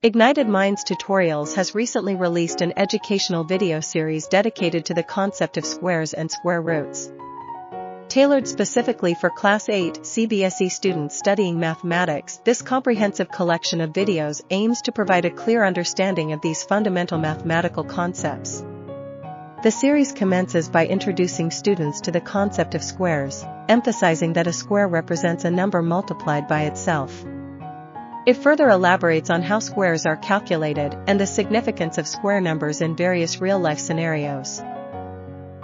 Ignited Minds Tutorials has recently released an educational video series dedicated to the concept of squares and square roots. Tailored specifically for Class 8 CBSE students studying mathematics, this comprehensive collection of videos aims to provide a clear understanding of these fundamental mathematical concepts. The series commences by introducing students to the concept of squares, emphasizing that a square represents a number multiplied by itself. It further elaborates on how squares are calculated and the significance of square numbers in various real-life scenarios.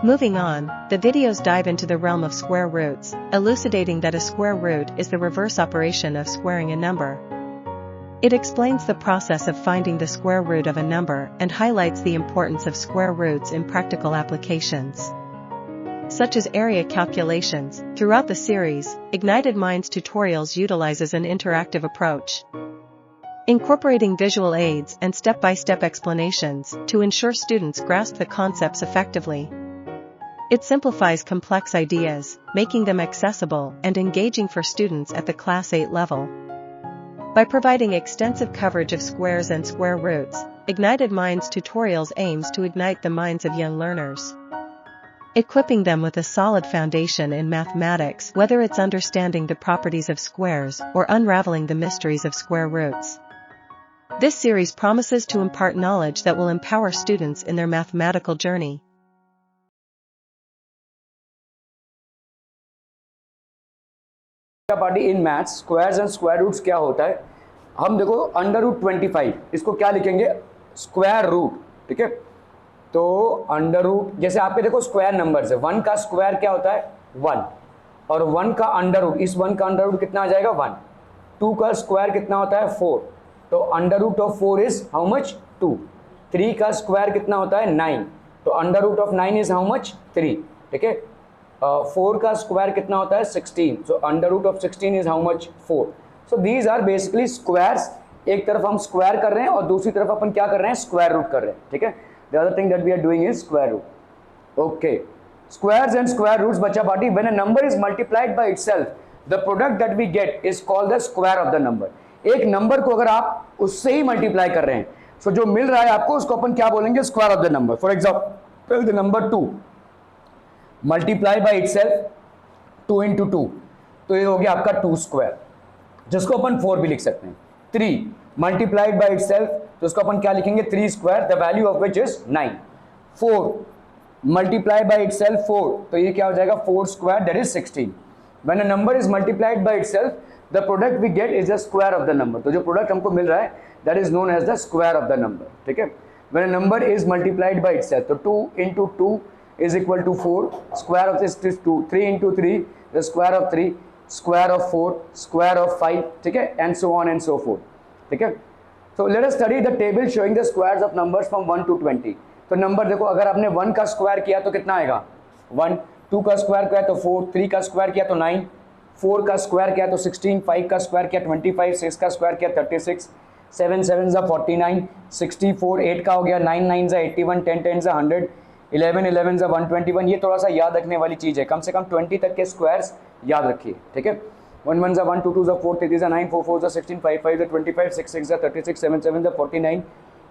Moving on, the videos dive into the realm of square roots, elucidating that a square root is the reverse operation of squaring a number. It explains the process of finding the square root of a number and highlights the importance of square roots in practical applications, such as area calculations. Throughout the series, Ignited Minds Tutorials utilizes an interactive approach, incorporating visual aids and step-by-step explanations to ensure students grasp the concepts effectively. It simplifies complex ideas, making them accessible and engaging for students at the Class 8 level. By providing extensive coverage of squares and square roots, Ignited Minds Tutorials aims to ignite the minds of young learners, equipping them with a solid foundation in mathematics, whether it's understanding the properties of squares or unraveling the mysteries of square roots. This series promises to impart knowledge that will empower students in their mathematical journey. Party in maths squares and square roots क्या होता है। हम देखो under root 25 इसको क्या लिखेंगे, square root. ठीक है, तो अंडर रूट जैसे आपके देखो स्क्वायर नंबर्स है, 1 का स्क्वायर क्या होता है 1, और 1 का अंडर रूट, इस 1 का अंडर रूट कितना आ जाएगा 1। 2 का स्क्वायर कितना होता है 4, तो under root of 4 is how much 2। 3 का स्क्वायर कितना होता है 9, तो under root of 9 is how much 3। ठीक है, 4 का स्क्वायर कितना होता है 16, so under root of 16 is how much 4। So these are basically squares. एक तरफ हम स्क्वायर कर रहे हैं और दूसरी तरफ अपन क्या कर रहे हैं, स्क्वायर रूट कर रहे हैं। ठीक है, the other thing that we are doing is square root. Okay, squares and square roots बच्चा party, when a number is multiplied by itself the product that we get is called the square of the number. एक number को अगर आप उससे ही multiply कर रहे हैं, सो जो मिल रहा है आपको उसको अपन क्या बोलेंगे, square of the number. For example the number 2 multiply by itself 2 into 2, तो ये हो गया आपका 2 स्क्वायर, जिसको अपन 4 भी लिख सकते हैं। 3 मल्टीप्लाइड बाय इटसेल्फ, तो उसको अपन क्या लिखेंगे 3 square, the value of which is 9। 4 multiply by itself 4, तो ये क्या हो जाएगा 4 square, that is 16। When a number is multiplied by itself the product we get is the square of the number. तो जो प्रोडक्ट हमको मिल रहा है that is known as the square of the number. ठीक है, when a number is multiplied by itself, तो 2 into 2 is equal to 4, square of this is 2, 3 into 3 the square of 3, square of 4, square of 5, ठीक है, and so on and so forth। ठीक है, so let us study the table showing the squares of numbers from 1 to 20। तो number देखो, अगर आपने 1 का square किया तो कितना आएगा 1, 2 का स्क्वायर किया तो 4, 3 का स्क्वायर किया तो 9, 4 का स्क्वायर किया तो 16, 5 का स्क्वायर किया 25, 6 का स्क्वायर किया 36, 7 7 जा 49, 64, 8 का हो गया 9 9 जा 81, 10 10 जा 100, 11 11 जा 121। ये थोड़ा सा याद रखने वाली चीज़ है, कम से कम 20 तक के स्क्वायर्स याद रखिए। ठीक है, 1 1 जा 1, 2 2 जा 4, 3 3 जा 9, 4 4 जा 16, 5 5 जा 25, 6 6 जा 36, 7 7 जा 49,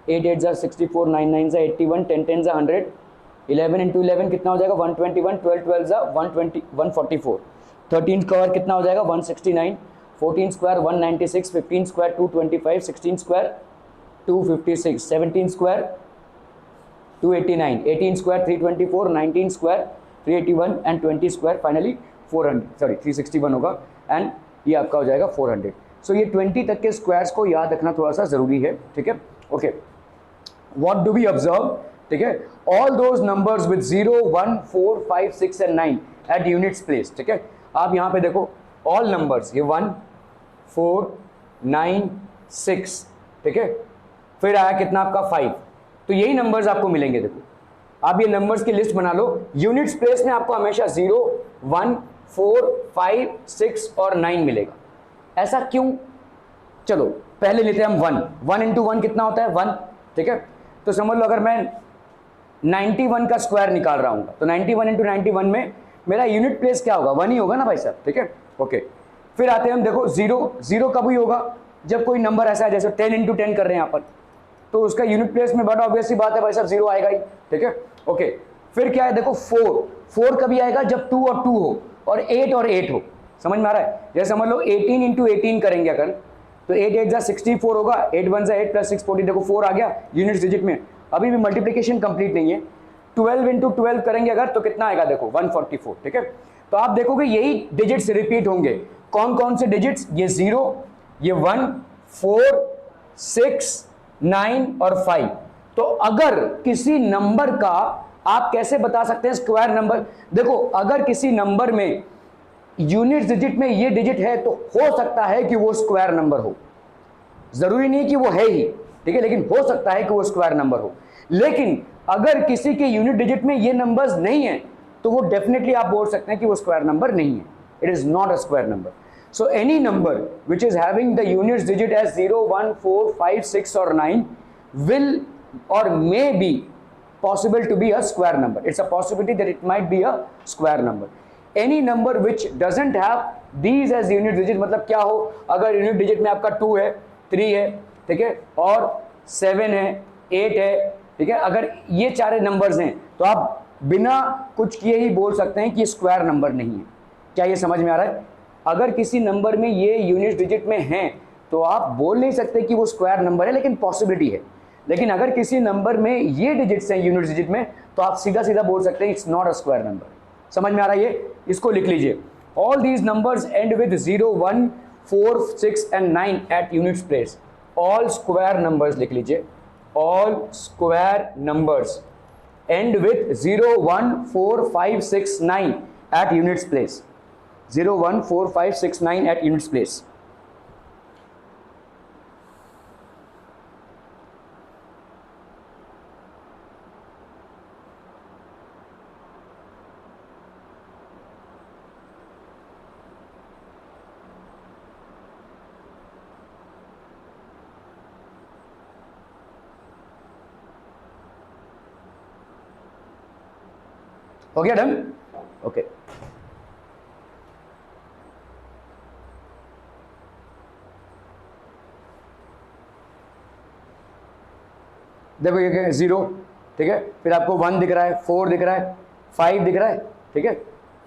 8 8 जा 64, 9 9 जा 81, 10 10 जा 100, 11 इंटू 11 कितना हो जाएगा 121, 12 12 जा 120 144, 13 स्क्वायर कितना हो जाएगा 169, 14 square 196, 15 square 225, 16 square 256, 17 square 289, 18 square 324, 19 square 381 and 20 square finally 361 होगा, एंड ये आपका हो जाएगा 400। सो ये 20 तक के स्क्वायर्स को याद रखना थोड़ा सा ज़रूरी है। ठीक है, okay, what do we observe. ठीक है, all those numbers with 0 1 4 5 6 and 9 at units place. ठीक है, आप यहाँ पे देखो ऑल नंबर्स, ये 1 4 9 6, ठीक है, फिर आया कितना आपका 5, तो यही नंबर्स आपको मिलेंगे। देखो आप ये नंबर्स की लिस्ट बना लो, यूनिट्स प्लेस में आपको हमेशा 0 1 4 5 6 और 9 मिलेगा। ऐसा क्यों, चलो पहले लेते हैं हम 1। 1 इंटू 1 कितना होता है 1। ठीक है, तो समझ लो अगर मैं 91 का स्क्वायर निकाल रहा हूँ, तो 91 इंटू 91 में मेरा यूनिट प्लेस क्या होगा 1 ही होगा ना भाई साहब। ठीक है, ओके, फिर आते हैं हम देखो 0 0 कब ही होगा जब कोई नंबर ऐसा है जैसे 10 इंटू 10 कर रहे हैं यहाँ पर, तो उसका यूनिट प्लेस में बड़ा ऑब्वियस सी बात है भाई साहब, जीरो आएगा ही, ठीक है। ओके, फिर क्या है देखो, 4 कभी आएगा जब 2 और 2 हो और 8 और 8 हो, समझ में आ रहा है। जैसे समझ लो 18 इंटू 18 करेंगे अगर, तो 8 8 64 होगा, 8 1 8 प्लस 6 40, देखो 4 आ गया यूनिट्स डिजिट में, अभी भी मल्टीप्लिकेशन कंप्लीट नहीं है। 12 इंटू 12 करेंगे अगर, तो कितना आएगा देखो 144, ठीक है। तो आप देखोगे यही डिजिट्स रिपीट होंगे। कौन कौन से डिजिट्स, ये 0, ये 1, 4, 6, 9 और 5। तो अगर किसी नंबर का आप कैसे बता सकते हैं स्क्वायर नंबर, देखो अगर किसी नंबर में यूनिट डिजिट में ये डिजिट है तो हो सकता है कि वो स्क्वायर नंबर हो, जरूरी नहीं कि वो है ही, ठीक है, लेकिन हो सकता है कि वो स्क्वायर नंबर हो। लेकिन अगर किसी के यूनिट डिजिट में ये नंबर्स नहीं है तो वो डेफिनेटली आप बोल सकते हैं कि वो स्क्वायर नंबर नहीं है, it is not a square number. So any number which is having the units digit as 0 1 4 5 6 और 9 will or may be possible to be a square number. It's a possibility that it might be a square number. Any number which doesn't have these as unit digit, मतलब क्या हो, अगर unit digit में आपका 2 है, 3 है, ठीक है, और 7 है, 8 है, ठीक है, अगर ये चारे नंबर्स हैं तो आप बिना कुछ किए ही बोल सकते हैं कि स्क्वायर नंबर नहीं है। क्या ये समझ में आ रहा है? अगर किसी नंबर में ये यूनिट डिजिट में हैं तो आप बोल नहीं सकते कि वो स्क्वायर नंबर है, लेकिन पॉसिबिलिटी है। लेकिन अगर किसी नंबर में ये डिजिट्स हैं यूनिट डिजिट में, तो आप सीधा सीधा बोल सकते हैं it's not a square number. समझ में आ रहा है ये? इसको लिख लीजिए, all these numbers end with 0 1 4 6 and 9 at units place. All square numbers लिख लीजिए, all square numbers end with 0 1 4 5 6 9 at units place. 0 1 4 5 6 9 at units place. हो गया डन? ओके, देखो ये क्या है, 0, ठीक है, फिर आपको 1 दिख रहा है, 4 दिख रहा है, 5 दिख रहा है, ठीक है,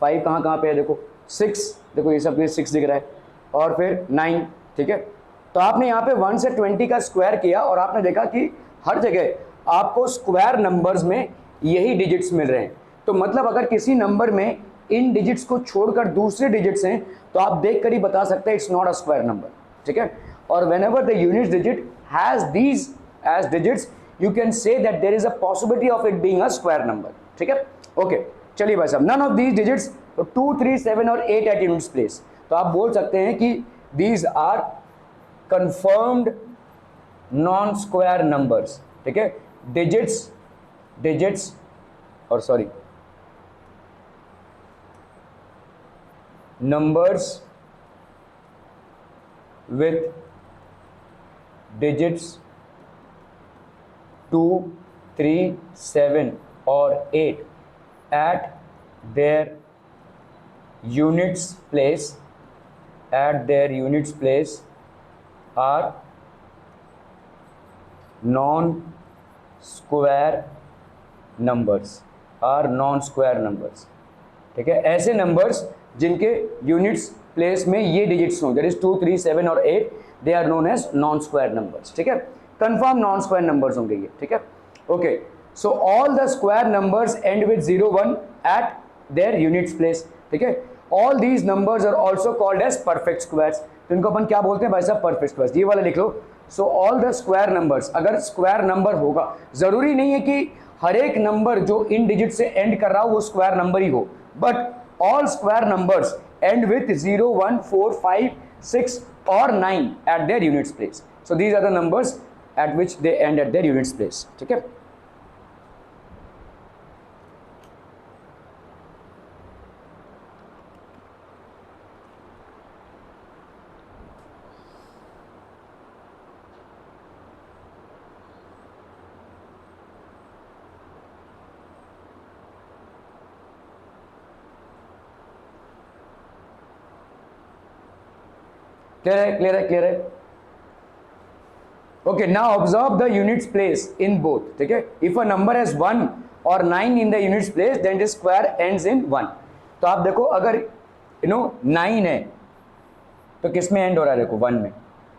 5 कहाँ कहाँ पे है देखो, 6, देखो ये सब 6 दिख रहा है, और फिर 9, ठीक है। तो आपने यहाँ पे 1 से 20 का स्क्वायर किया और आपने देखा कि हर जगह आपको स्क्वायर नंबर्स में यही डिजिट्स मिल रहे हैं। तो मतलब अगर किसी नंबर में इन डिजिट्स को छोड़कर दूसरे डिजिट्स हैं तो आप देख कर ही बता सकते हैं it's not a square number, ठीक है। और whenever the unit digit has these as digits, you can say that there is a possibility of it being a square number, ठीक है। ओके, चलिए भाई साहब, none of these digits, 2 3 7 और 8 at units place, तो आप बोल सकते हैं कि these are confirmed non square numbers, ठीक है। डिजिट्स और सॉरी numbers with digits 2 3 7 और 8 at their units place are non square numbers, ठीक है। ऐसे नंबर्स जिनके यूनिट्स प्लेस में ये डिजिट्स हों, दैट इज 2 3 7 और 8, they are known as non square numbers, ठीक है। कंफर्म नॉन स्क्वायर नंबर्स होंगे ये, ठीक है। Okay, so all the square numbers end with 0 1 at their units place, ठीक है। All these numbers are also called as perfect squares. तो इनको अपन क्या बोलते हैं भाई साहब? Perfect squares. ये वाला लिख लो। So all the square numbers, अगर स्क्वायर नंबर होगा, जरूरी नहीं है कि हर एक नंबर जो इन डिजिट से एंड कर रहा हो वो स्क्वायर नंबर ही हो, but all square numbers end with 0 1 4 5 6 or 9 at their units place. So these are the numbers at which they end at their units place, ठीक है। क्लियर है? Okay, now observe the units place in both, ठीक है। If a number has 1 और 9 in the units place then it square ends in 1। तो आप देखो अगर 9 है तो किस में एंड हो रहा है, देखो 1 में,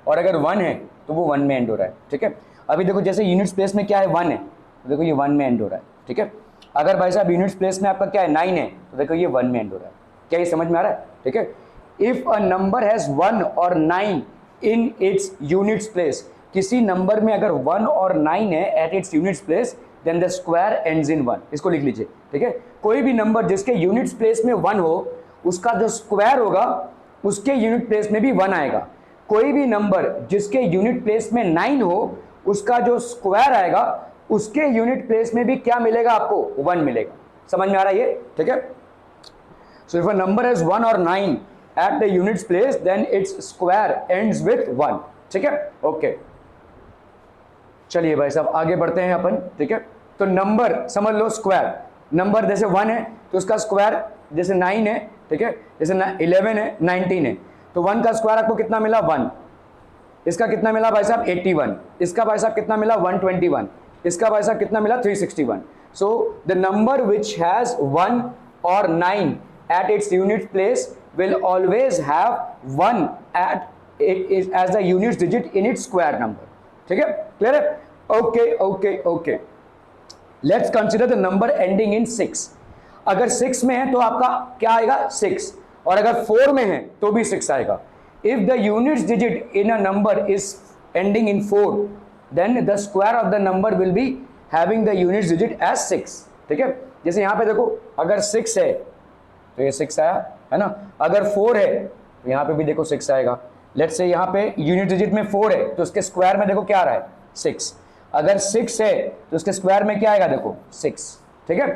और अगर 1 है तो वो 1 में एंड हो रहा है, ठीक है। अभी देखो जैसे यूनिट्स प्लेस में क्या है, 1 है, तो देखो ये 1 में एंड हो रहा है, ठीक है। अगर भाई साहब यूनिट्स प्लेस में आपका क्या है, 9 है, तो देखो ये 1 में एंड हो रहा है। क्या ये समझ में आ रहा है, ठीक है। इफ अ नंबर हैज 1 और 9 इन इट्स यूनिट्स प्लेस, किसी नंबर में अगर 1 और 9 है at its units place then the square ends in 1। इसको लिख लीजिए, ठीक है। कोई भी नंबर जिसके यूनिट्स प्लेस में 1 हो उसका जो स्क्वायर होगा उसके यूनिट प्लेस में भी 1 आएगा। कोई भी नंबर जिसके यूनिट प्लेस में 9 हो उसका जो स्क्वायर आएगा उसके यूनिट प्लेस में भी क्या मिलेगा, आपको 1 मिलेगा। समझ में आ रहा है ये, ठीक है। So if a number has 1 और 9 at the units place then its square ends with 1, ठीक है। ओके, चलिए भाई साहब आगे बढ़ते हैं अपन, ठीक है। तो नंबर समझ लो स्क्वायर, नंबर जैसे 1 है तो उसका स्क्वायर जैसे 9 है, ठीक है, जैसे 11 है, 19 है, तो 1 का स्क्वायर आपको कितना मिला, 1। इसका कितना मिला भाई साहब, 81। इसका भाई साहब कितना मिला, 121। इसका भाई साहब कितना मिला, 361। So the number which has 1 और 9 at its unit place will always have 1 at it is as the unit digit in its square number, ठीक है, क्लियर है। Okay okay okay, let's consider the number ending in 6। अगर 6 में है तो आपका क्या आएगा, 6, और अगर 4 में है तो भी 6 आएगा। If the unit digit in a number is ending in 4 then the square of the number will be having the unit digit as 6, ठीक है। जैसे यहां पे देखो अगर 6 है तो ये 6 आया है ना, अगर 4 है तो यहाँ पे भी देखो 6 आएगा। लेट्स से यहाँ पे यूनिट डिजिट में 4 है तो उसके स्क्वायर में देखो क्या आ रहा है, 6। अगर 6 है तो उसके स्क्वायर में क्या आएगा, देखो 6, ठीक है।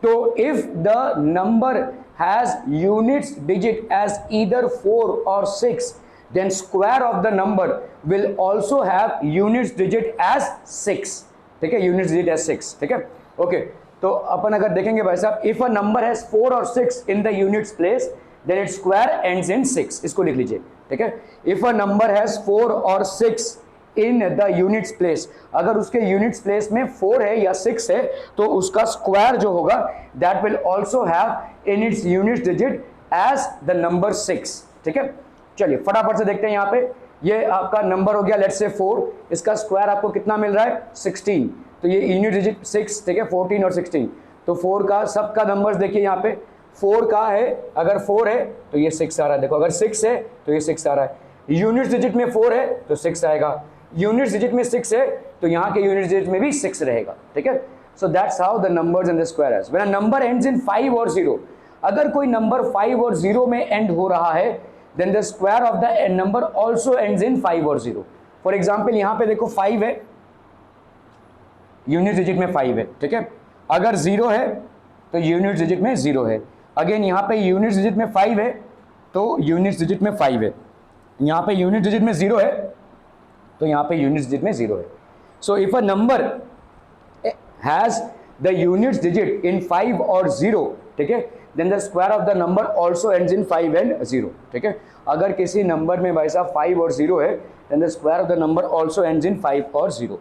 तो if the number has units digit as either 4 और 6 then square of the number will also have units digit as 6, ठीक है, यूनिट्स डिजिट एज 6, ठीक है। ओके, तो अपन अगर देखेंगे भाई साहब, इफ अ नंबर हैज 4 और 6 in the units place then its square ends in 6। इसको लिख लीजिए, ठीक है। इफ अ नंबर हैज 4 और 6 इन द यूनिट्स प्लेस, अगर उसके यूनिट्स प्लेस में 4 है या 6 है तो उसका स्क्वायर जो होगा that will also have in its units digit as the number 6, ठीक है। चलिए फटाफट से देखते हैं, यहाँ पे ये आपका नंबर हो गया लेट्स से 4, इसका स्क्वायर आपको कितना मिल रहा है, 16। तो ये यूनिट डिजिट 6, ठीक है, 14 और 16, तो 4 का सबका नंबर्स देखिए यहाँ पे 4 का है, अगर 4 है तो ये 6 आ रहा है, देखो अगर 6 है तो ये 6 आ रहा है। यूनिट डिजिट में 4 है तो 6 आएगा, यूनिट डिजिट में 6 है तो यहाँ के यूनिट डिजिट में भी 6 रहेगा, ठीक है। So that's how the numbers in the square has. When a number ends in 5 और 0, अगर कोई नंबर 5 और 0 में एंड हो रहा है then the square of the number also ends in 5 और 0। फॉर एग्जाम्पल यहाँ पे देखो 5 है, यूनिट डिजिट में 5 है, ठीक है। अगर 0 है तो यूनिट डिजिट में 0 है। अगेन यहाँ पे यूनिट डिजिट में 5 है तो यूनिट डिजिट में 5 है, यहाँ पे यूनिट डिजिट में 0 है तो यहाँ पे यूनिट डिजिट में 0 है। So if a number has the unit digit in 5 और 0, ठीक है, then the square of the number also ends in 5 and 0, ठीक है। अगर किसी नंबर में भाई साहब 5 और 0 है then the square of the number also ends in 5 और 0।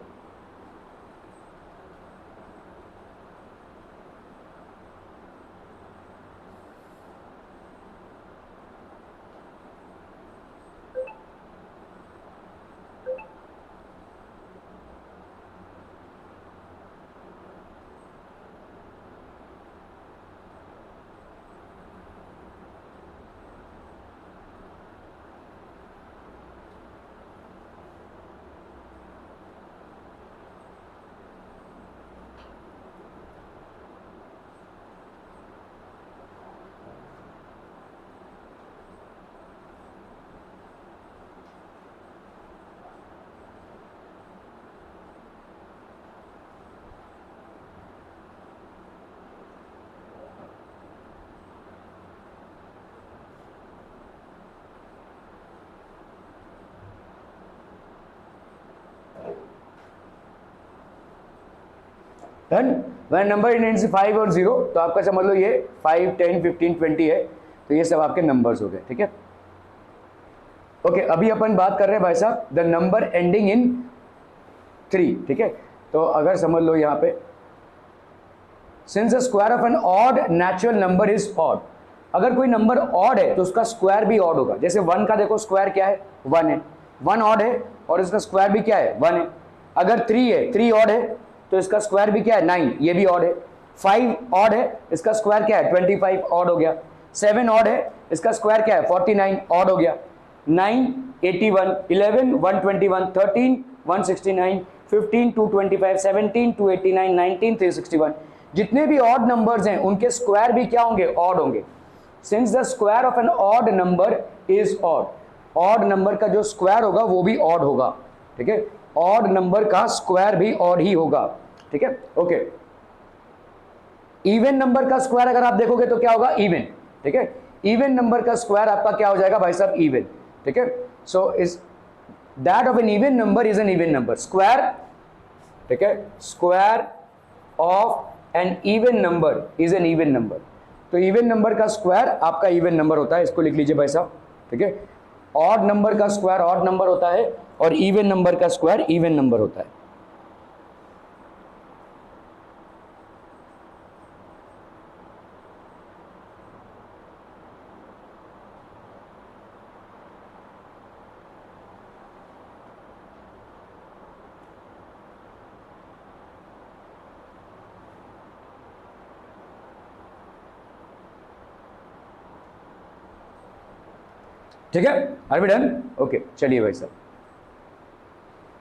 डन। व्हेन नंबर इन 5 और 0, तो आपका समझ लो ये 5, 10, 15, 20 है, तो ये सब आपके नंबर्स हो गए, ठीक है। ओके, अभी अपन बात कर रहे हैं भाई साहब द नंबर एंडिंग इन 3, ठीक है। तो अगर समझ लो यहाँ पे since the square of an odd natural number is odd, अगर कोई नंबर ऑड है तो उसका स्क्वायर भी ऑड होगा। जैसे 1 का देखो स्क्वायर क्या है, 1 है, 1 ऑड है और इसका स्क्वायर भी क्या है, 1 है। अगर 3 है, 3 ऑड है तो इसका स्क्वायर भी क्या है, 9, ये भी ऑड है। 5 ऑड है, इसका स्क्वायर क्या है, 25, ऑड हो गया। 7 ऑड है, इसका स्क्वायर क्या है, 49, ऑड हो गया। 9 81, 11 121, 13 169, 15 225, 17 289, 19 361। जितने भी ऑड नंबर्स हैं उनके स्क्वायर भी क्या होंगे, ऑड होंगे। Since the square of an odd number is odd, odd number का जो स्क्वायर होगा वो भी ऑड होगा, ठीक है। ऑड नंबर का स्क्वायर भी ऑड ही होगा, ठीक है, ओके। इवन नंबर का स्क्वायर अगर आप देखोगे तो क्या होगा, इवन, ठीक है। इवन नंबर का स्क्वायर आपका क्या हो जाएगा भाई साहब, इवन, ठीक है। So is that of an even number is an even number, square, ठीक है, square of an even number is an even number. तो इवन नंबर का स्क्वायर आपका इवन नंबर होता है, इसको लिख लीजिए भाई साहब, ठीक है। ऑड नंबर का स्क्वायर ऑड नंबर होता है और इवन नंबर का स्क्वायर इवन नंबर होता है। ठीक है, आर वी डन, ओके। चलिए भाई साहब,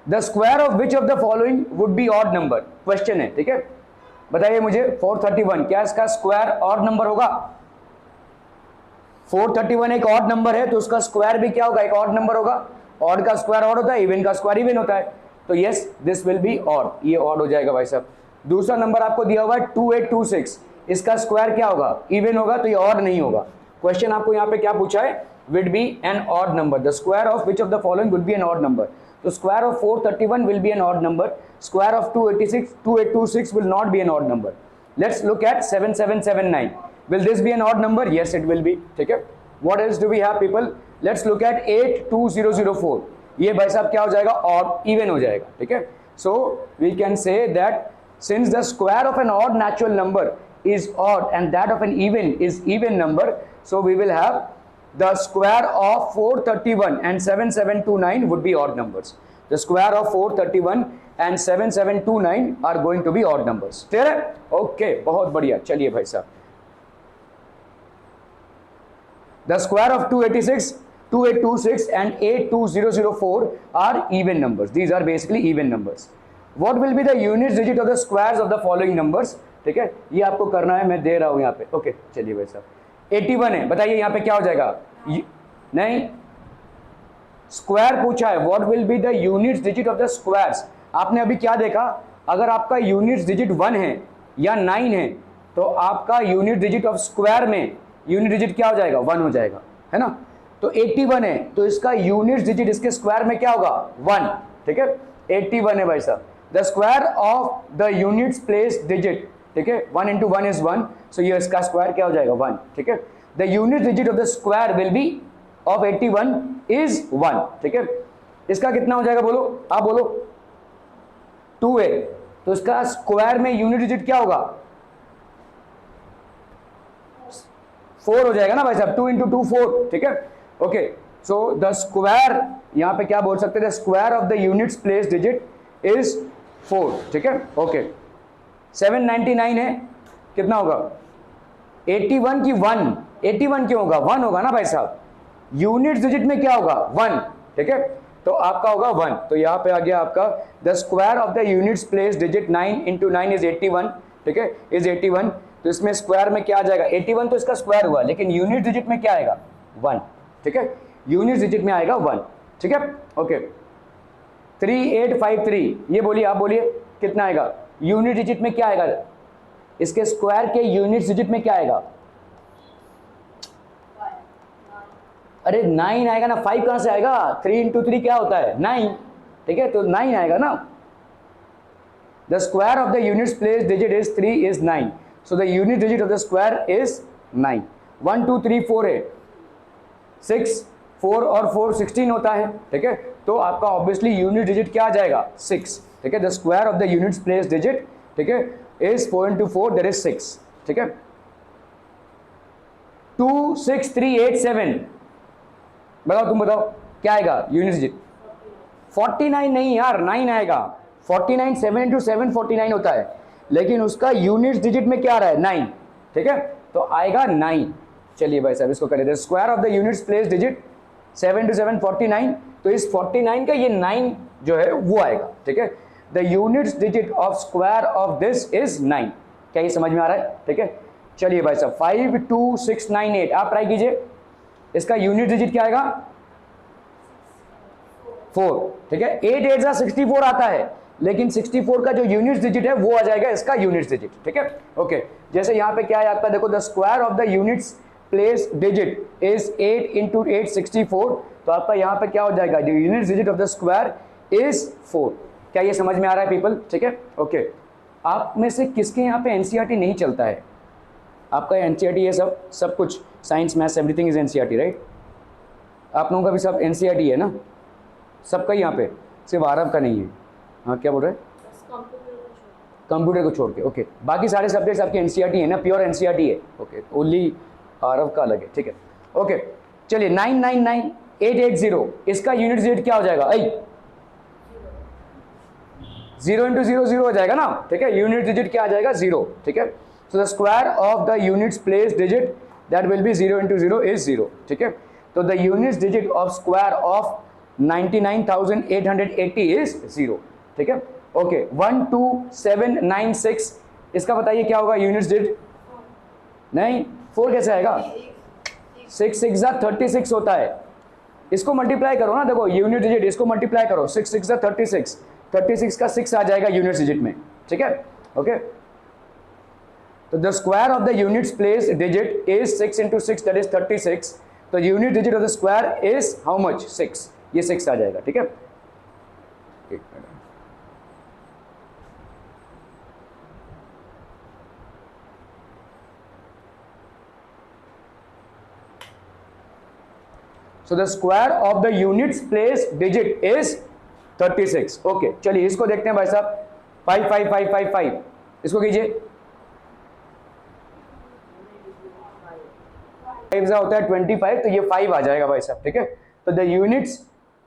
the square of which of the following would be odd number, question है, ठीक है। बताइए मुझे 431 क्या इसका स्क्वायर ऑड नंबर होगा? 431 एक ऑड नंबर है तो उसका स्क्वायर भी क्या होगा, एक ऑड नंबर होगा। ऑड का स्क्वायर ऑड होता है, इवन का स्क्वायर इवन होता है, तो yes this will be odd, ये ऑड हो जाएगा भाई साहब। दूसरा नंबर आपको दिया हुआ है 2826, इसका स्क्वायर क्या होगा, इवन होगा, तो ये ऑड नहीं होगा। क्वेश्चन आपको यहाँ पे क्या पूछा है, would be an odd number, the square of which of the following would be an odd number? So square of 431 will be an odd number, square of 2826 will not be an odd number. Let's look at 7779, will this be an odd number? Yes it will be, ठीक है। What else do we have people? Let's look at 82004, ये भाई साहब क्या हो जाएगा, odd, even हो जाएगा, ठीक है। So we can say that since the square of an odd natural number is odd and that of an even is even number, so we will have the square of 431 and 7729 would be odd numbers. The square of 431 and 7729 are going to be odd numbers. clear है? Okay, बहुत बढ़िया। चलिए भाई साहब, the square of 286, 2826 and 82004 are even numbers. These are basically even numbers. What will be the units digit of the squares of the following numbers? ठीक है, ये आपको करना है, मैं दे रहा हूं यहाँ पे। ओके चलिए भाई साहब, 81 है, बताइए यहाँ पे क्या हो जाएगा, नहीं स्क्वायर पूछा है, what will be the units digit of the squares. आपने अभी क्या देखा, अगर आपका यूनिट्स डिजिट 1 है या 9 है तो आपका यूनिट डिजिट ऑफ स्क्वायर में यूनिट डिजिट क्या हो जाएगा, 1 हो जाएगा, है ना। तो 81 है तो इसका यूनिट्स डिजिट इसके स्क्वायर में क्या होगा, 1, ठीक है। 81 है भाई साहब, the square of the units place digit, ठीक है, 1 into 1 is 1, सो ये इसका स्क्वायर क्या हो जाएगा, 1, ठीक है। The unit digit of the square will be of 81 is 1, ठीक है। इसका कितना हो जाएगा, बोलो आप बोलो, 2 है तो इसका स्क्वायर में यूनिट डिजिट क्या होगा, 4 हो जाएगा ना भाई साहब, 2 into 2 4, ठीक है, ओके। सो द स्क्वायर यहाँ पे क्या बोल सकते हैं, the square of the units place digit is 4, ठीक है, ओके। 799 है, कितना होगा, 81 की 1, 81 क्यों होगा, 1 होगा ना भाई साहब, यूनिट डिजिट में क्या होगा, 1, ठीक है, तो आपका होगा 1। तो यहाँ पे आ गया आपका the square of the units place digit 9 into 9 is 81, ठीक है, इज 81। तो इसमें स्क्वायर में क्या आ जाएगा, 81 तो इसका स्क्वायर हुआ, लेकिन यूनिट डिजिट में क्या आएगा, 1, ठीक है, यूनिट डिजिट में आएगा 1, ठीक है, ओके। 3853, ये बोलिए आप बोलिए कितना आएगा, यूनिट डिजिट में क्या आएगा, इसके स्क्वायर के यूनिट डिजिट में क्या आएगा, अरे 9 आएगा ना, 5 कहां से आएगा, 3 into 3 क्या होता है, 9, ठीक है, तो 9 आएगा ना। The square of the units place digit is 3 is 9, so the unit digit of the square is 9। 1 2 3 4 है, 6 4 और 4 16 होता है, ठीक है, तो आपका ऑब्वियसली यूनिट डिजिट क्या आ जाएगा, 6, ठीक है, the square of the units place digit, ठीक है, इज 4 into 4 दैट इज 6, ठीक है। 2 6 3 8 7, बताओ तुम बताओ क्या आएगा यूनिट डिजिट? 49 नहीं यार, 9 आएगा। 49 7 into 7 49 होता है, लेकिन उसका यूनिट डिजिट में क्या आ रहा है? 9, ठीक है, तो आएगा 9। चलिए भाई साहब इसको करें, square of the units place digit 7 into 7 49, तो इस 49 का ये 9 जो है वो आएगा, ठीक है। The units digit of square of this is 9। क्या ये समझ में आ रहा है? ठीक है, चलिए भाई साहब 5 2 6 9 8 आप ट्राई कीजिए, इसका यूनिट डिजिट क्या आएगा? 4, ठीक है। 8 8 64 आता है, लेकिन 64 का जो यूनिट डिजिट है वो आ जाएगा इसका यूनिट डिजिट, ठीक है। ओके, जैसे यहाँ पे क्या है आपका, देखो the square of the units place digit is 8 into 8 64, तो आपका यहाँ पे क्या हो जाएगा? The unit digit of the square is 4। क्या ये समझ में आ रहा है पीपल? ठीक है, ओके। आप में से किसके यहाँ पे एनसीईआरटी नहीं चलता है? आपका एनसीईआरटी है सब कुछ, science maths everything is NCERT, right? आप लोगों का भी सब एनसीईआरटी है ना, सबका यहाँ पे, सिर्फ आरव का नहीं है। हाँ क्या बोल रहे हैं? कंप्यूटर को छोड़ के, ओके। बाकी सारे सब्जेक्ट्स आपके एनसीईआरटी है ना, प्योर एनसीईआरटी है, ओके। ओनली आरव का अलग है, ठीक है, ओके। चलिए 999 880, इसका यूनिट डिजिट क्या हो जाएगा? 0 into 0 0 हो जाएगा ना, ठीक है। यूनिट डिजिट क्या आ जाएगा? 0, ठीक है। So the square of the units place digit that will be 0 into 0 is 0, ठीक है। तो the unit digit of square of 99,880 is 0, ठीक है, ओके। 12796, इसका बताइए क्या होगा यूनिट डिजिट? नहीं, 4 कैसे आएगा? 6 6 36 होता है, इसको मल्टीप्लाई करो ना, देखो यूनिट डिजिट, इसको मल्टीप्लाई करो, 6 6 36, 36 का 6 आ जाएगा यूनिट डिजिट में, ठीक है, ओके। तो the square of the units place digit is 6 into 6 that is 36, तो unit digit of the square is how much? 6, ये 6 आ जाएगा, ठीक है। So the square of the units place digit is 36, okay. चलिए इसको देखते हैं भाई साहब, 5 5 5 5 5, इसको कीजिए। 5 होता है 25, तो ये 5 आ जाएगा भाई साहब, ठीक है। तो the units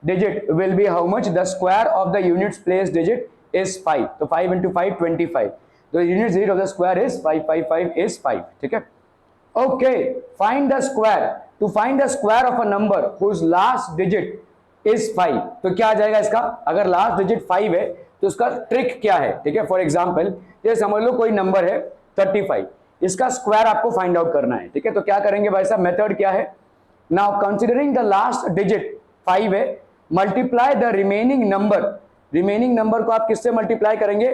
digit will be how much? The square of the units place digit is 5, तो 5 into 5 25, तो unit digit of the square is 5 5 5 is 5, ठीक है, okay. Find the square, to find the square of a number whose last digit is 5, तो क्या आ जाएगा इसका? अगर last digit 5 है तो उसका ट्रिक क्या है, ठीक है। फॉर एग्जांपल ये समझ लो कोई नंबर है 35, इसका स्क्वायर आपको फाइंड आउट करना है, ठीक है। तो क्या करेंगे भाई साहब, मेथड क्या है? Now considering the last digit 5 है, मल्टीप्लाई द रिमेनिंग नंबर को आप किससे मल्टीप्लाई करेंगे?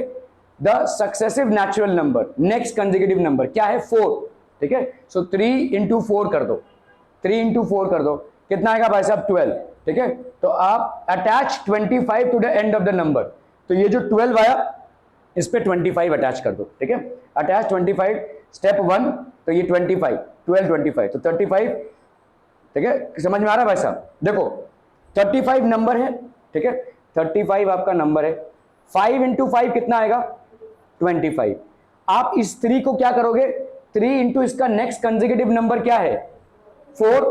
The successive natural number, next consecutive number क्या है? 4, ठीक है। सो 3 into 4 कर दो, 3 into 4 कर दो, कितना आएगा भाई साहब? 12, ठीक है। तो आप attach 25 to the end of the number, तो ये जो 12 आया इस पे 25 अटैच कर दो, ठीक है। अटैच 25, स्टेप 1, तो ये 25 12 25, तो 35, ठीक है। समझ में आ रहा है भाई साहब? देखो 35 नंबर है, ठीक है, 35 आपका नंबर है, 5 into 5 कितना आएगा? 25। आप इस 3 को क्या करोगे? 3 into इसका नेक्स्ट कंसेक्यूटिव नंबर क्या है? 4,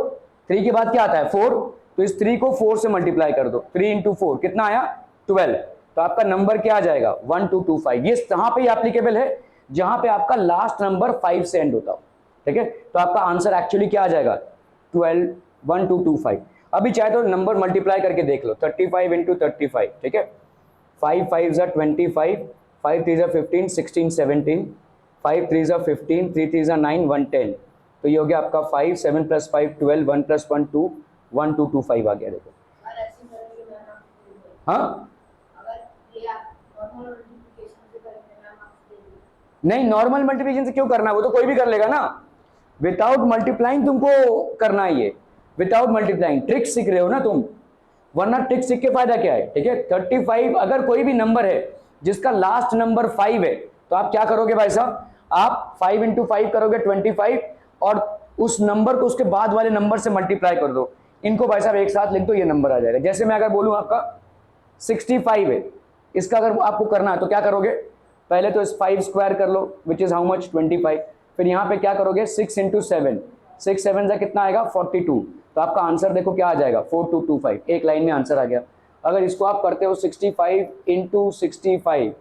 3 के बाद क्या आता है? 4, तो इस 3 को 4 से मल्टीप्लाई कर दो, 3 into 4 कितना आया? 12, तो आपका नंबर क्या आ जाएगा? 1225। ये जहां पे एप्लीकेबल है जहां पे आपका लास्ट नंबर 5 से एंड होता हो, ठीक है। तो आपका आंसर एक्चुअली क्या आ जाएगा? 1225। अभी चाहे तो नंबर मल्टीप्लाई करके देख लो, 35 into 35, ठीक है। 5 5 25, 5 3 15 16 17, 5 3 15, 3 3 9 110, तो ये हो गया आपका 5 7 + 5 12, 1 + 1 2, 1225 आ गया। देखो हाँ, नहीं नॉर्मल मल्टीप्लिकेशन से क्यों करना है? वो तो कोई भी कर लेगा ना, विदाउट मल्टीप्लाइंग तुमको करना है, ये विदाउट मल्टीप्लाइंग ट्रिक सीख रहे हो ना तुम, वरना ट्रिक सीख के फायदा क्या है, ठीक है। 35, अगर कोई भी नंबर है जिसका लास्ट नंबर 5 है तो आप क्या करोगे भाई साहब? आप 5 into 5 करोगे 25, और उस नंबर को उसके बाद वाले नंबर से मल्टीप्लाई कर दो, इनको भाई साहब एक साथ लिख दो, ये नंबर आ जाएगा। जैसे मैं अगर बोलूं आपका 65 है, इसका अगर आपको करना है तो क्या करोगे, पहले तो इस 5 स्क्वायर कर लो विच इज हाउ मच 25, फिर यहाँ पे क्या करोगे 6 इंटू 7, 6 7 से कितना आएगा 42, तो आपका आंसर देखो क्या आ जाएगा 4225, एक लाइन में आंसर आ गया। अगर इसको आप करते हो 65 इंटू 65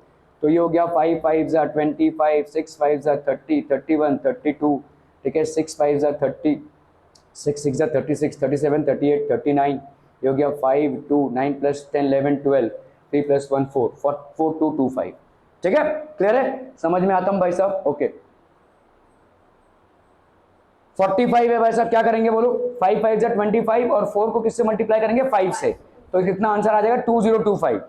तो ये हो गया 5 5 जा 25, 6 5 जा 30, 31, 32, ठीक है, 6 5 जा 30, 6 6 जा 36, 37, 38, 39, ये हो गया 5 2 9 प्लस 10 11 12, 3 प्लस 1 4, 4225, ठीक है, क्लियर है, समझ में आता हूं भाई साहब, ओके। 45 है भाई साहब, क्या करेंगे बोलो, 5 5 जा 25 और 4 को किससे मल्टीप्लाई करेंगे 5 से, तो कितना आंसर आ जाएगा 2025।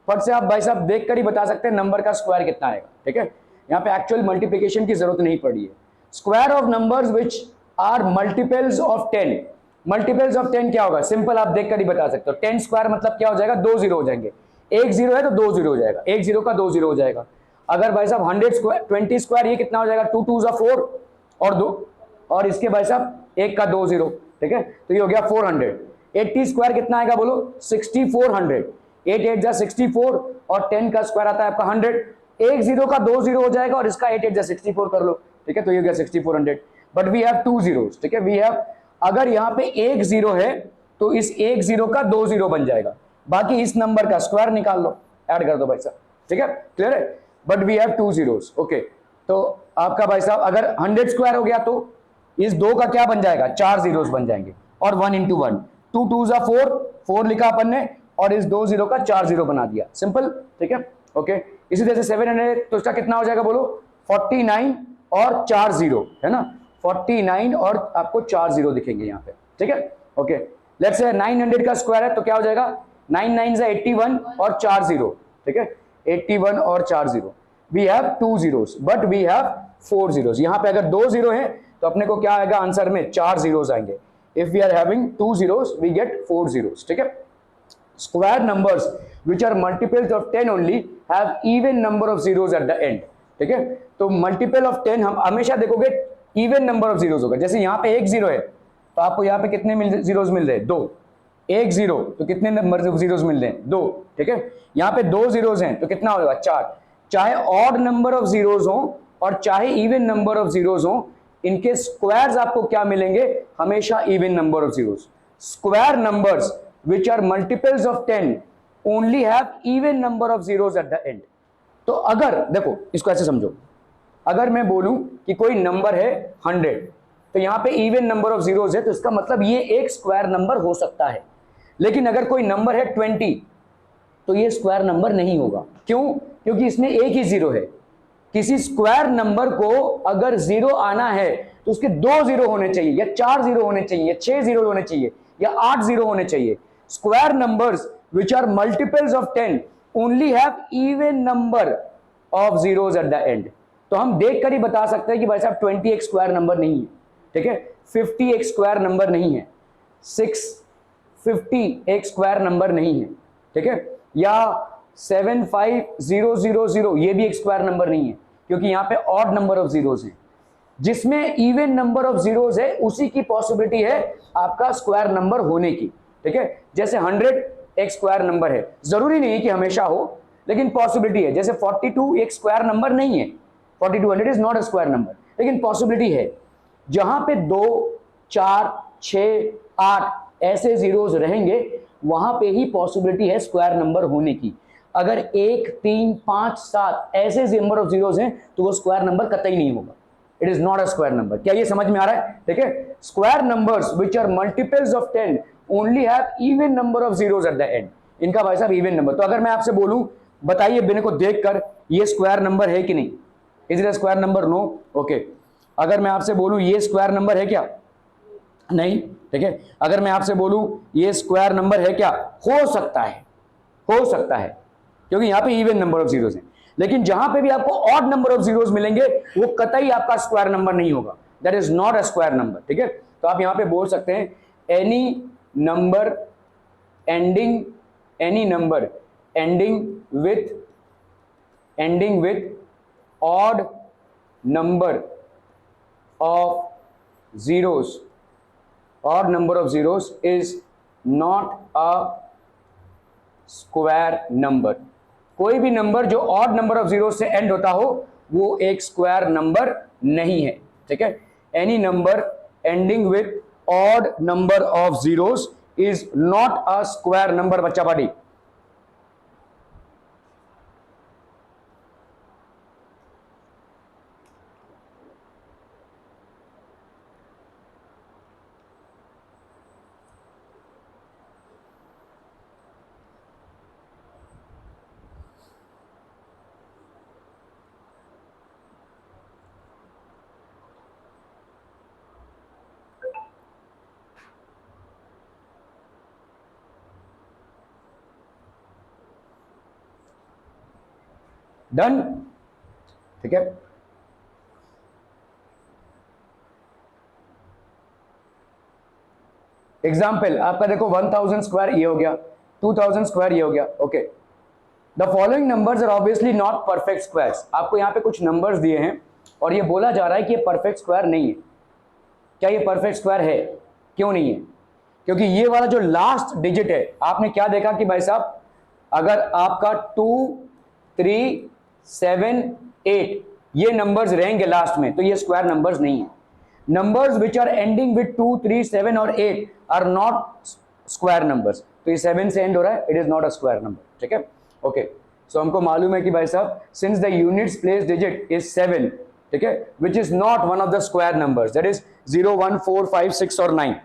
फट से आप भाई साहब देख कर ही बता सकते हैं नंबर का स्क्वायर कितना आएगा, ठीक है, यहाँ पे एक्चुअल मल्टीप्लिकेशन की जरूरत नहीं पड़ी है। Square of numbers which are multiples of 10, multiples of 10 क्या होगा, सिंपल आप देख कर ही बता सकते हो, 10 स्क्वायर मतलब क्या हो जाएगा, 2 जीरो हो जाएंगे, एक जीरो है तो 2 जीरो हो जाएगा, एक जीरो का 2 जीरो हो जाएगा। अगर भाई साहब 100 स्क्वायर 20 स्क्वायर ये कितना हो जाएगा, 2 2 जा 4 और 2 और इसके भाई साहब एक का 2 जीरो, ठीक है, तो ये हो गया 400। 80 स्क्वायर कितना आएगा बोलो 6400, 8 8 जा 64 और 10 का स्क्वायर आता है आपका 100, एक जीरो का 2 जीरो हो जाएगा और इसका 8 8 जा 64 कर लो, ठीक है, तो ये हो गया 6400। बट वी हैव 2 जीरोस, ठीक है, वी हैव, अगर यहाँ पे एक जीरो है तो इस एक जीरो का 2 जीरो बन जाएगा, बाकी इस नंबर का स्क्वायर निकाल लो, ऐड कर दो भाई साहब, ठीक है, क्लियर है, but we have 2 zeros, okay. तो आपका भाई साहब अगर 100 स्क्वायर हो गया तो इस दो का क्या बन जाएगा, 4 जीरोस बन जाएंगे और 1 इंटू 1, 2 2 जा 4, 4 लिखा अपन ने और इस 2 जीरो का 4 जीरो बना दिया, सिंपल, ठीक है, ओके। इसी तरह से 700 तो इसका कितना हो जाएगा बोलो 49 और 4 जीरो, है ना, 49 और आपको 4 जीरो दिखेंगे यहाँ पे, ठीक है, ओके। लेट्स से 900 का स्क्वायर है तो क्या हो जाएगा 9 9 जा 81 और 4 जीरो, ठीक है, 81 और 4 zero, we have 2 zeros but we have 4 zeros, यहाँ पे अगर 2 जीरो है तो अपने को क्या आएगा आंसर में 4 जीरोस आएंगे, if we are having 2 zeros we get 4 zeros, ठीक है। Square numbers which are multiples of 10 only have even number of zeros at the end, ठीक है, तो मल्टीपल ऑफ 10 हम हमेशा देखोगे इवन नंबर ऑफ जीरोस होगा, जैसे यहाँ पे एक जीरो है तो आपको यहाँ पे कितने जीरोस मिल रहे हैं 2, एक जीरो तो कितने नंबर ऑफ जीरोस मिल रहे हैं 2, ठीक है, यहाँ पे 2 जीरोस हैं तो कितना होगा 4, चाहे ऑड नंबर ऑफ जीरोस हो और चाहे इवन नंबर ऑफ जीरोस हो, इनके स्क्वायर्स आपको क्या मिलेंगे, हमेशा even number of zeros. Square numbers which are multiples of 10 only have even number of zeros at the end। तो अगर देखो इसको ऐसे समझो, अगर मैं बोलूं कि कोई नंबर है 100 तो यहां पे इवन नंबर ऑफ जीरोस है तो इसका मतलब ये एक स्क्वायर नंबर हो सकता है, लेकिन अगर कोई नंबर है 20 तो ये स्क्वायर नंबर नहीं होगा, क्यों, क्योंकि इसमें एक ही जीरो है। किसी स्क्वायर नंबर को अगर जीरो आना है तो उसके 2 जीरो होने चाहिए या 4 जीरो होने चाहिए या 6 जीरो होने चाहिए या 8 जीरो होने चाहिए। Square numbers which are multiples of 10 only have even number of zeros at the end। तो हम देख कर ही बता सकते हैं कि भाई साहब 20 एक स्क्वायर नंबर नहीं है, ठीक है, 50 एक स्क्वायर नंबर नहीं है, 650 एक स्क्वायर नंबर नहीं है, ठीक है, या 75000 ये भी एक स्क्वायर नंबर नहीं है, क्योंकि यहाँ पे ऑड नंबर ऑफ जीरोस हैं। जिसमें इवन नंबर ऑफ जीरोस है उसी की पॉसिबिलिटी है आपका स्क्वायर नंबर होने की, ठीक है, जैसे 100 एक स्क्वायर नंबर है, जरूरी नहीं है कि हमेशा हो लेकिन पॉसिबिलिटी है, जैसे 42 एक स्क्वायर नंबर नहीं है, 4200 is not a square number, लेकिन पॉसिबिलिटी है। जहां पे 2 4 6 8 ऐसे जीरोस रहेंगे वहां पे ही पॉसिबिलिटी है स्क्वायर नंबर होने की। अगर 1 3 5 7 ऐसे नंबर ऑफ जीरोस हैं तो वो स्क्वायर नंबर कतई नहीं होगा, it is not a square number. क्या ये समझ में आ रहा है, ठीक है। Square numbers which are multiples of 10 only have even number of zeros at the end, इनका भाई साहब इवन नंबर। तो अगर मैं आपसे बोलूं बताइए बिना को देखकर ये स्क्वायर नंबर है कि नहीं, is it a square number, no, okay. अगर मैं आपसे बोलूं ये स्क्वायर नंबर है क्या, नहीं, ठीक है। अगर मैं आपसे बोलूं ये स्क्वायर नंबर है क्या, हो सकता है, हो सकता है, क्योंकि यहां पे इवन नंबर ऑफ जीरोस हैं। लेकिन जहां पे भी आपको ऑड नंबर ऑफ जीरोस मिलेंगे वो कतई आपका स्क्वायर नंबर नहीं होगा, that is not a square number, ठीक है। तो आप यहां पे बोल सकते हैं any number ending with odd number of zeros, odd number of zeros is not a square number। कोई भी नंबर जो ऑड नंबर ऑफ जीरो से एंड होता हो वो एक स्क्वायर नंबर नहीं है, ठीक है। Any number ending with odd number of zeros is not a square number, बच्चा पार्टी। डन, ठीक है। एग्जाम्पल आपका देखो 1000 स्क्वायर ये हो गया, 2000 स्क्वायर ये हो गया, okay. The following numbers are obviously not perfect squares. आपको यहाँ पे कुछ नंबर्स दिए हैं और ये बोला जा रहा है कि ये परफेक्ट स्क्वायर नहीं है। क्या ये परफेक्ट स्क्वायर है? क्यों नहीं है? क्योंकि ये वाला जो लास्ट डिजिट है, आपने क्या देखा कि भाई साहब अगर आपका 2 3 7 8 ये नंबर्स रहेंगे लास्ट में तो ये स्क्वायर नंबर्स नहीं है। Numbers which are ending with 2 3 7 और 8 आर नॉट स्क्वायर नंबर्स। तो ये 7 से एंड हो रहा है, it is not a square number, ठीक है, ओके। सो हमको मालूम है कि भाई साहब since the units place digit is 7, ठीक है, which is not one of the square numbers, that is 0 1 4 5 6 और 9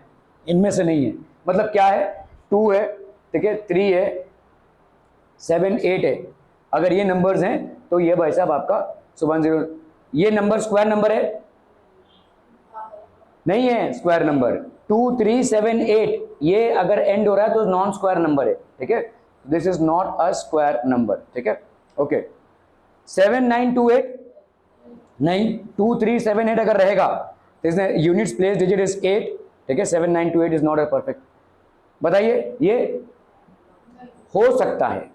इनमें से नहीं है। मतलब क्या है, 2 है, ठीक है, 3 है, 7 8 है। अगर ये नंबर्स हैं तो ये भाई साहब आपका 1 0, ये नंबर स्क्वायर नंबर है? नहीं है स्क्वायर नंबर। 2 3 7 8 ये अगर एंड हो रहा है तो नॉन स्क्वायर नंबर है, ठीक है। This is not a square number, ठीक है, ओके। 7 9 2 8 नहीं, 2 3 7 8 अगर रहेगा तो इसने यूनिट्स प्लेस डिजिट इज 8, ठीक है। 7 9 2 8 इज नॉट अ परफेक्ट। बताइए ये हो सकता है,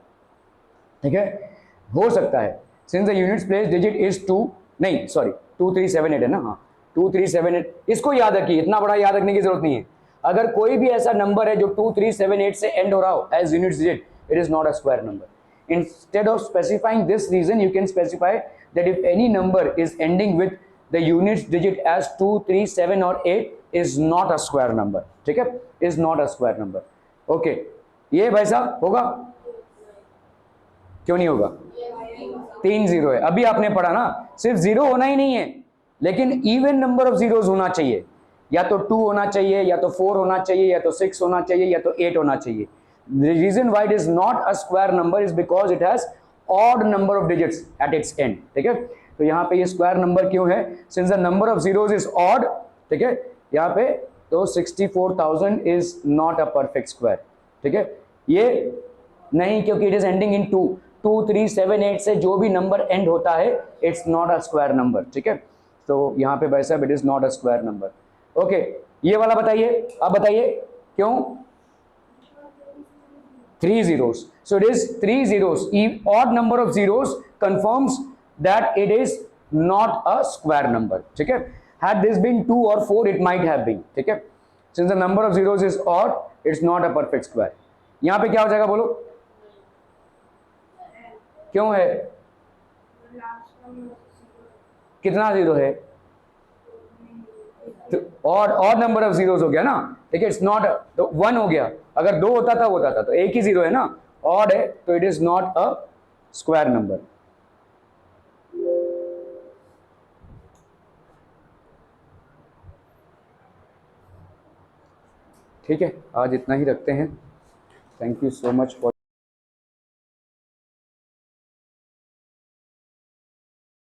ठीक है, हो सकता है। Since the units place digit is 2, नहीं सॉरी 2 3 7 8 है ना, हाँ 2 3 7 8, इसको याद रखिए, इतना बड़ा याद रखने की जरूरत नहीं है। अगर कोई भी ऐसा नंबर है जो 2 3 7 8 से एंड हो रहा हो as units digit, it is not a square number. Instead of specifying this reason you can specify that if any number is ending with the units digit as 2 3 7 और 8 is not a square number, ठीक है, is not a square number, okay. ये भाई साहब होगा? क्यों नहीं होगा? 3 0 है, अभी आपने पढ़ा ना, सिर्फ 0 होना ही नहीं है लेकिन इवन नंबर ऑफ जीरोस होना चाहिए। या तो 2 होना चाहिए, या तो 4 होना चाहिए, या तो 6 होना चाहिए, या तो 8 होना चाहिए। The reason why it is not a square number is because it has odd number of digits at its end, ठीक है। तो यहाँ पे ये स्क्वायर नंबर क्यों है? Since the number of zeros is odd, ठीक है, यहाँ पे तो 64,000 is not a perfect square, ठीक है। ये नहीं, क्योंकि इट इज एंडिंग इन 2 2 3 7 8 से जो भी नंबर एंड होता है it's not a square number, ठीक है। तो यहाँ पे भाई साहब it is not a square number, okay. ये वाला बताइए, अब बताइए क्यों 3 zeros? So it is 3 zeros. Odd number of zeros confirms that it is not a square number, ठीक है। Had this been 2 or 4 it might have been, ठीक है। Since the number of zeros is odd, it's not a perfect square. यहाँ पे क्या हो जाएगा बोलो? क्यों है? कितना जीरो है? ऑड नंबर ऑफ जीरोस हो गया ना, ठीक है, इट्स नॉट, तो 1 हो गया। अगर 2 होता था वो होता था, तो एक ही जीरो है ना, ऑड है, तो it is not a square number. ठीक है, आज इतना ही रखते हैं। Thank you so much for